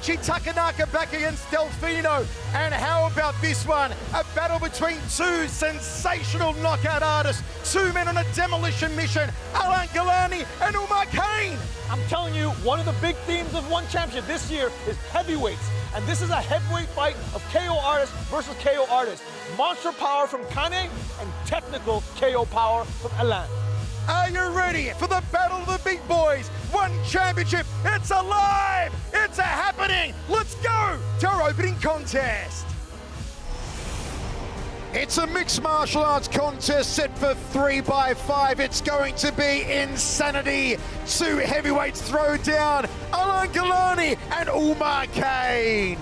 Michi Takanaka back against Delfino. And how about this one? A battle between two sensational knockout artists. Two men on a demolition mission. Ngalani and Umar Kane. I'm telling you, one of the big themes of One Championship this year is heavyweights. And this is a heavyweight fight of KO artist versus KO artist. Monster power from Kane and technical KO power from Alan. Are you ready for the battle of the big boys? One Championship, it's alive! It's a happening! Let's go to our opening contest. It's a mixed martial arts contest set for 3x5. It's going to be insanity. Two heavyweights throw down, Ngalani and Umar Kane.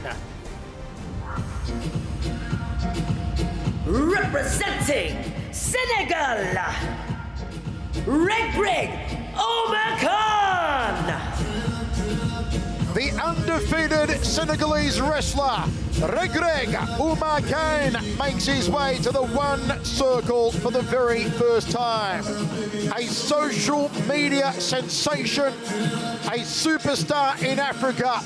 Representing Senegal, Reug Umar Khan. The undefeated Senegalese wrestler, Reug Umar Kane, makes his way to the one circle for the very first time. A social media sensation, a superstar in Africa,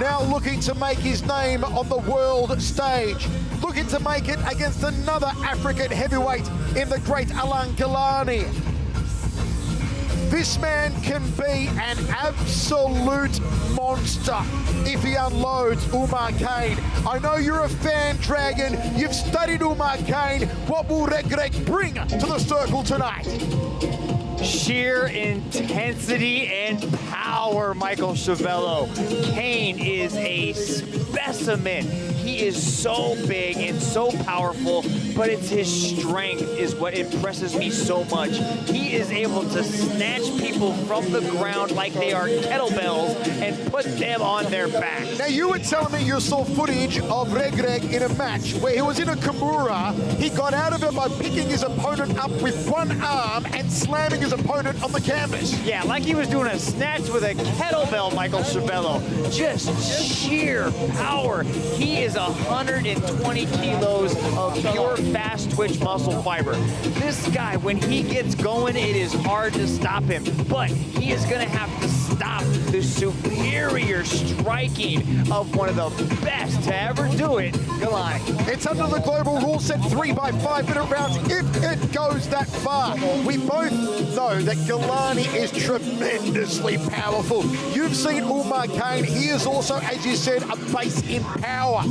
now looking to make his name on the world stage, looking to make it against another African heavyweight in the great Ngalani. This man can be an absolute monster if he unloads Umar Kane. I know you're a fan, Dragon. You've studied Umar Kane. What will Reug bring to the circle tonight? Sheer intensity and power, Michael Chavello. Kane is a specimen. He is so big and so powerful, but it's his strength is what impresses me so much. He is able to snatch people from the ground like they are kettlebells and put them on their back. Now, you were telling me you saw footage of Reug in a match where he was in a Kimura. He got out of it by picking his opponent up with one arm and slamming his opponent on the canvas. Yeah, like he was doing a snatch with a kettlebell, Michael Chavello. Just sheer power. He is 120 kilos of pure fast twitch muscle fiber. This guy, when he gets going, it is hard to stop him, but he is going to have to stop the superior striking of one of the best to ever do it, Ngalani. It's under the global rule set 3x5 minute rounds if it goes that far. We both know that Ngalani is tremendously powerful. You've seen Umar Kane. He is also, as you said, a base in power.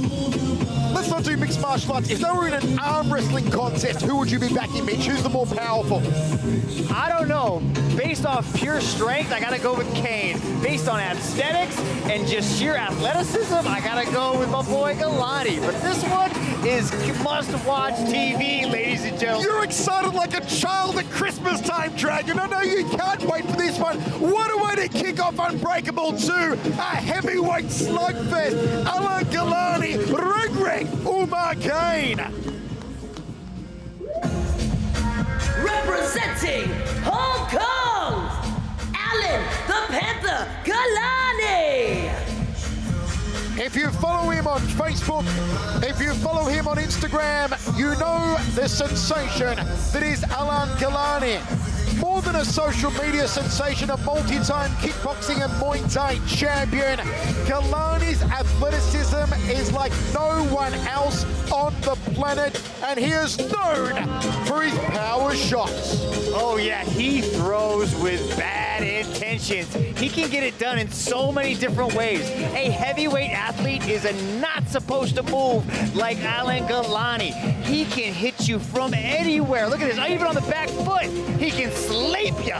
Let's not do mixed martial arts. If they were in an arm wrestling contest, who would you be backing, Mitch? Who's the more powerful? I don't know. Based off pure strength, I gotta go with Kane. Based on aesthetics and just sheer athleticism, I gotta go with my boy Ngalani. But this one is must-watch TV, ladies and gentlemen. You're excited like a child at Christmas time, Dragon. I know you can't wait for this one. What a way to kick off Unbreakable 2, a heavyweight slugfest. Ngalani, Reug, Umar Kane. Representing Hong Kong, Alan the Panther Ngalani. If you follow him on Facebook, if you follow him on Instagram, you know the sensation that is Ngalani. More than a social media sensation, a multi-time kickboxing and Muay Thai champion, Ngalani's athleticism is like no one else on the planet, and he is known for his power shots. Oh yeah, he throws with bad intentions. He can get it done in so many different ways. A heavyweight athlete is not supposed to move like Ngalani. He can hit you from anywhere. Look at this, even on the back foot, he can sleep you.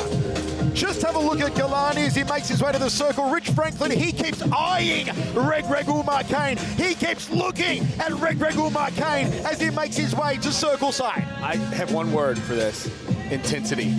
Just have a look at Ngalani as he makes his way to the circle. Rich Franklin, he keeps eyeing Reug Umar Kane. He keeps looking at Reug Umar Kane as he makes his way to circle side. I have one word for this: intensity.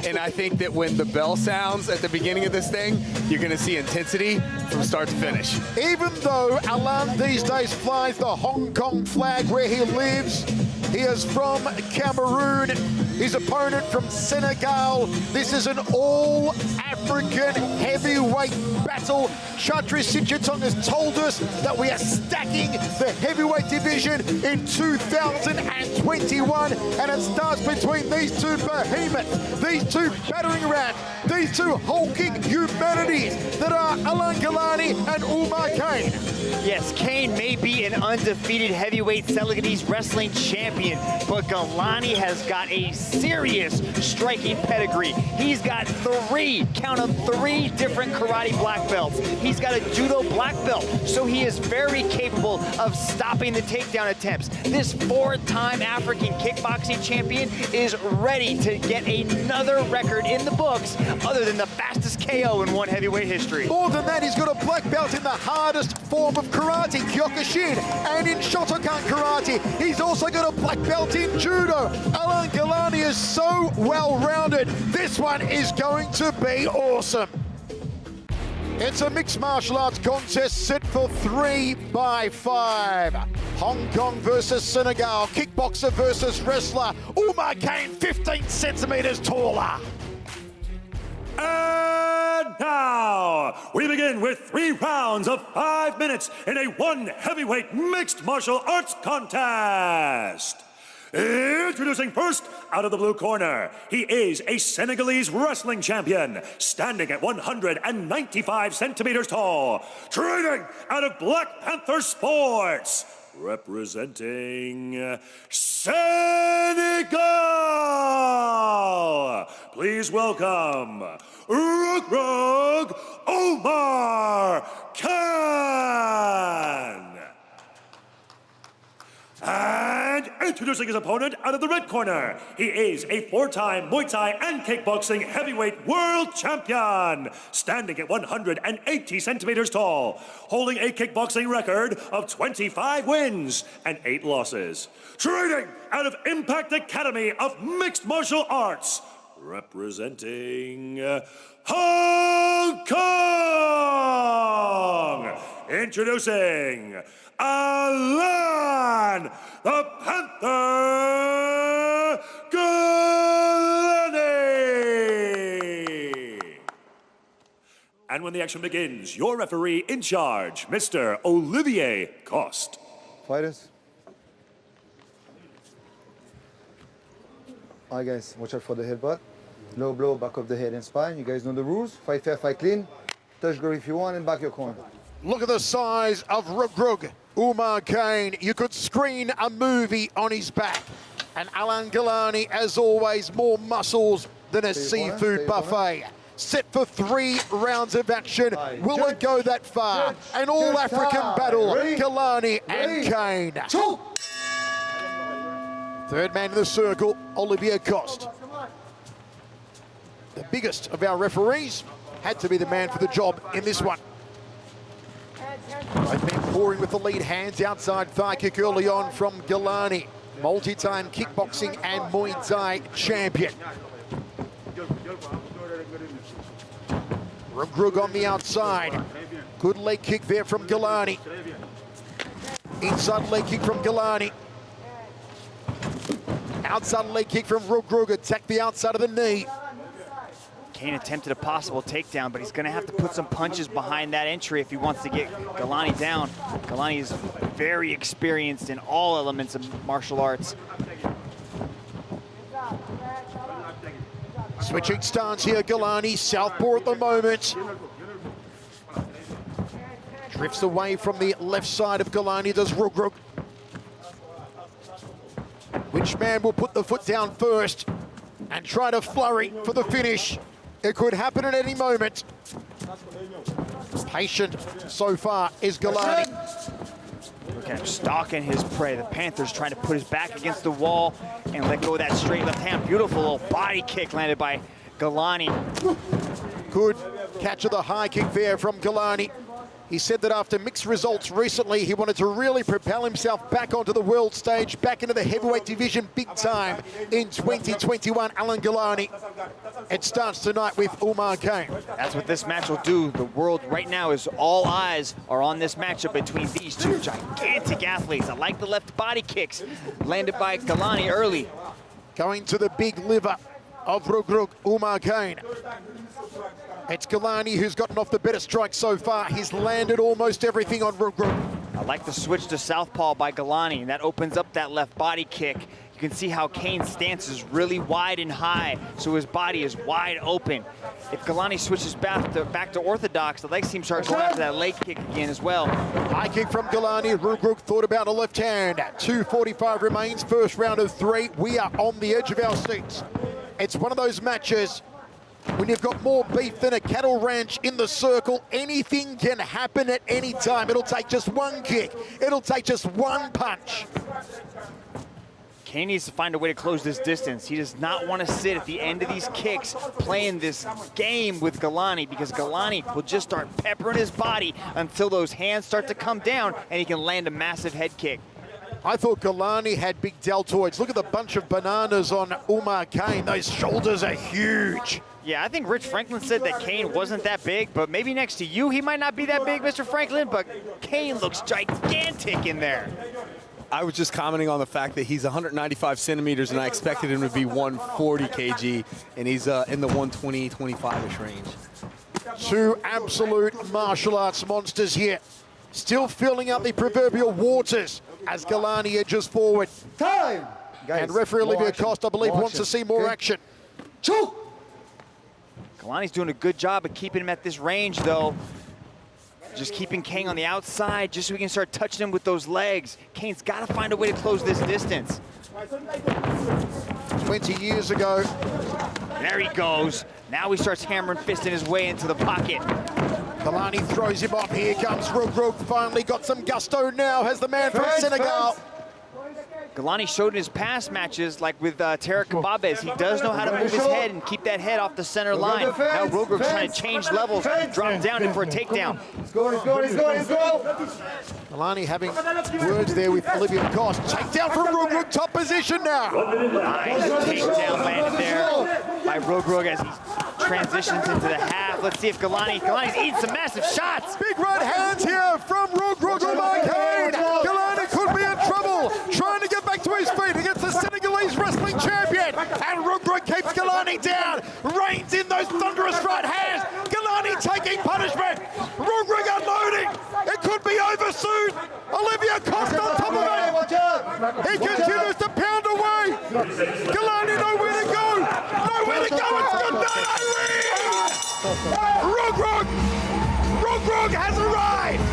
And I think that when the bell sounds at the beginning of this thing, you're going to see intensity from start to finish. Even though Alan these days flies the Hong Kong flag where he lives, he is from Cameroon. His opponent from Senegal. This is an all-African heavyweight battle. battle. Chatri Sitchatong has told us that we are stacking the heavyweight division in 2021, and it starts between these two behemoths, these two battering rams, these two hulking humanities that are Alan Ngalani and Umar Kane. Yes, Kane may be an undefeated heavyweight Senegalese wrestling champion, but Ngalani has got a serious striking pedigree. He's got three different karate black belts. He's got a judo black belt, so he is very capable of stopping the takedown attempts. This four-time African kickboxing champion is ready to get another record in the books other than the fastest KO in one heavyweight history. More than that, he's got a black belt in the hardest form of karate, Kyokushin, and in Shotokan karate. He's also got a black belt in judo. Alan Ngalani is so well-rounded. This one is going to be awesome. It's a mixed martial arts contest set for 3 by 5. Hong Kong versus Senegal, kickboxer versus wrestler. Umar Kane, 15 centimeters taller. And now, we begin with 3 rounds of 5 minutes in a 1 heavyweight mixed martial arts contest. Introducing first, out of the blue corner, he is a Senegalese wrestling champion, standing at 195 centimeters tall, training out of Black Panther Sports, representing Senegal. Please welcome Reug Omar Khan. And introducing his opponent out of the red corner, he is a 4-time Muay Thai and kickboxing heavyweight world champion, standing at 180 centimeters tall, holding a kickboxing record of 25 wins and 8 losses. Training out of Impact Academy of Mixed Martial Arts, representing Hong Kong. Introducing Alan the Panther Ngalani. And when the action begins, your referee in charge, Mr. Olivier Coste. Fighters. Alright guys, watch out for the headbutt. Low blow, back of the head and spine. You guys know the rules. Fight fair, fight clean. Touch go if you want and back your corner. Look at the size of Reug Umar Kane. You could screen a movie on his back. And Alan Ngalani, as always, more muscles than a seafood buffet. Set for 3 rounds of action. Will it go that far? An all-African battle, Ngalani and Kane. Third man in the circle, Olivier Coste. The biggest of our referees had to be the man for the job in this one. They've been pouring with the lead, hands outside thigh kick early on from Ngalani. Multi-time kickboxing and Muay Thai champion. Reug on the outside. Good leg kick there from Ngalani. Inside leg kick from Ngalani. Outside leg kick from Reug. Attack the outside of the knee. Kane attempted a possible takedown, but he's going to have to put some punches behind that entry if he wants to get Ngalani down. Ngalani is very experienced in all elements of martial arts. Switching stance here, Ngalani, southpaw at the moment. Drifts away from the left side of Ngalani, does Reug. Which man will put the foot down first and try to flurry for the finish? It could happen at any moment. Patient so far is Ngalani. Look at him stalking his prey. The Panther's trying to put his back against the wall and let go of that straight left hand. Beautiful little body kick landed by Ngalani. Good catch of the high kick there from Ngalani. He said that after mixed results recently, he wanted to really propel himself back onto the world stage, back into the heavyweight division big time in 2021. Alan Ngalani. It starts tonight with Umar Kane. That's what this match will do. The world right now is all eyes are on this matchup between these two gigantic athletes. I like the left body kicks landed by Ngalani early. Going to the big liver of Reug Umar Kane. It's Ngalani who's gotten off the better strike so far. He's landed almost everything on Reug. I like the switch to southpaw by Ngalani, and that opens up that left body kick. You can see how Kane's stance is really wide and high, so his body is wide open. If Ngalani switches back to orthodox, the legs team starts going after that leg kick again as well. High kick from Ngalani. Reug thought about a left hand. 2:45 remains, first round of 3. We are on the edge of our seats. It's one of those matches when you've got more beef than a cattle ranch in the circle. Anything can happen at any time. It'll take just one kick. It'll take just one punch. Kane needs to find a way to close this distance. He does not want to sit at the end of these kicks playing this game with Ngalani, because Ngalani will just start peppering his body until those hands start to come down and he can land a massive head kick. I thought Ngalani had big deltoids. Look at the bunch of bananas on Umar Kane. Those shoulders are huge. Yeah, I think Rich Franklin said that Kane wasn't that big, but maybe next to you he might not be that big, Mr. Franklin, but Kane looks gigantic in there. I was just commenting on the fact that he's 195 centimeters, and I expected him to be 140 kg, and he's in the 120, 25-ish range. Two absolute martial arts monsters here. Still filling out the proverbial waters as Ngalani edges forward. Time! Guys, And referee Olivia Costa, I believe, wants to see more action. Choke! Ngalani's doing a good job of keeping him at this range, though. Just keeping Kane on the outside, just so we can start touching him with those legs. Kane's got to find a way to close this distance. 20 years ago. There he goes. Now he starts hammering fisting his way into the pocket. Ngalani throws him up. Here comes Reug. Finally got some gusto now, has the man from Senegal. Ngalani showed in his past matches, like with Tarek Kababes, he does know how to move his head and keep that head off the center line. Now Reug's trying to change levels, drop down in for a takedown. Let's go, let's go, let's go, let's go! Ngalani having words there with Olivia Costa. Takedown from Reug, top position now. Nice takedown landed there by Reug as he transitions into the half. Let's see if Ngalani's eating some massive shots. Big right hands here from Reug Umar Kane. Ngalani could be in trouble, trying to get back to his feet against the Senegalese wrestling champion. And Reug keeps Ngalani down, reins in those thunderous right hands. Ngalani taking punishment. Reug unloading. It could be over soon. Olivia Costa on top of it. He continues to pound away. Ngalani nowhere to go. Nowhere to go. It's good night, Reug has arrived.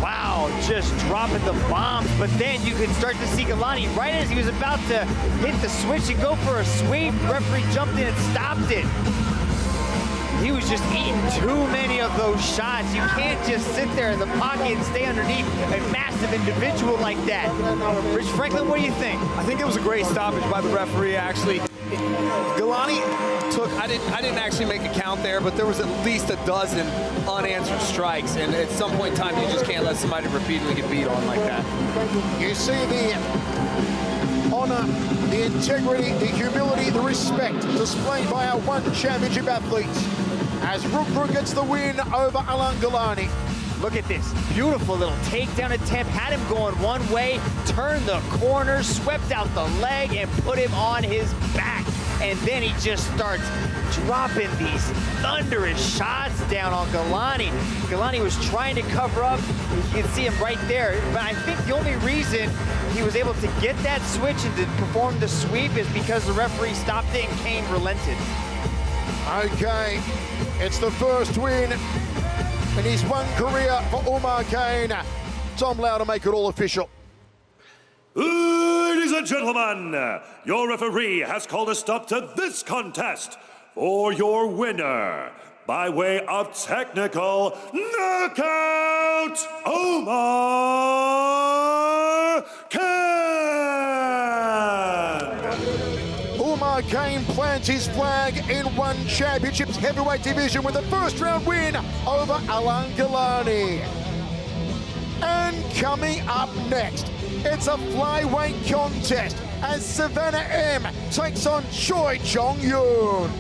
Wow, just dropping the bombs, but then you could start to see Ngalani right as he was about to hit the switch and go for a sweep. The referee jumped in and stopped it. He was just eating too many of those shots. You can't just sit there in the pocket and stay underneath a massive individual like that. Rich Franklin, what do you think? I think it was a great stoppage by the referee, actually. Ngalani took, I didn't actually make a count there, but there was at least a dozen unanswered strikes, and at some point in time, you just can't let somebody repeatedly get beat on like that. You see the honor, the integrity, the humility, the respect displayed by our one championship athletes as Reug gets the win over Ngalani. Look at this beautiful little takedown attempt. Had him going one way, turned the corner, swept out the leg, and put him on his back. And then he just starts dropping these thunderous shots down on Ngalani. Ngalani was trying to cover up. You can see him right there. But I think the only reason he was able to get that switch and to perform the sweep is because the referee stopped it and Kane relented. Okay, it's the first win in his one career for Umar Kane. Tom Lau to make it all official. Ladies and gentlemen, your referee has called a stop to this contest for your winner by way of technical knockout, Umar Kane! Umar Kane plants his flag in one championship's heavyweight division with a first-round win over Ngalani. And coming up next, it's a flyweight contest as Savannah M takes on Choi Chong-yoon.